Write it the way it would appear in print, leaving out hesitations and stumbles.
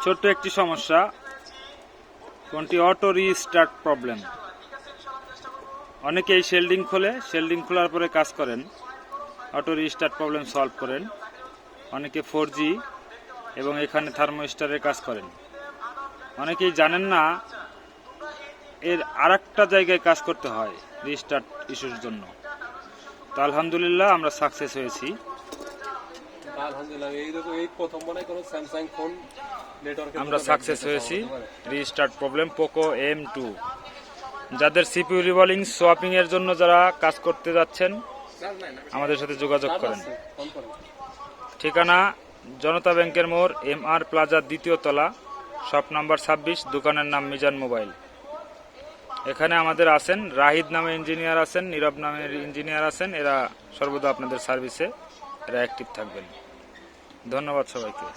ছোট্ট একটি সমস্যা, ফোনটি অটো রিস্টার্ট প্রবলেম। অনেকেই শেল্ডিং খোলে, শেল্ডিং খোলার পরে কাজ করেন, অটো রিস্টার্ট প্রবলেম সলভ করেন। অনেকে 4G এবং এখানে থার্মোস্টারের কাজ করেন। অনেকেই জানেন না এর আরেকটা জায়গায় কাজ করতে হয় রিস্টার্ট ইস্যুর জন্য। তো আলহামদুলিল্লাহ আমরা সাকসেস হয়েছি। আমরা সাকসেস হয়েছি রিস্টার্ট প্রবলেম পোকো M2। যাদের সিপিইউ রিভলিং সোয়াপিং এর জন্য যারা কাজ করতে যাচ্ছেন আমাদের সাথে যোগাযোগ করেন। ঠিকানা জনতা ব্যাংকের মোড়, MR প্লাজা, 2য় তলা, শপ নাম্বার 26, দোকানের নাম মিজান মোবাইল। এখানে আমাদের আছেন রাহিদ নামে ইঞ্জিনিয়ার আছেন, নীরব নামের ইঞ্জিনিয়ার আছেন। এরা সর্বদা আপনাদের সার্ভিসে এরা অ্যাক্টিভ থাকবেন। ধন্যবাদ সবাইকে।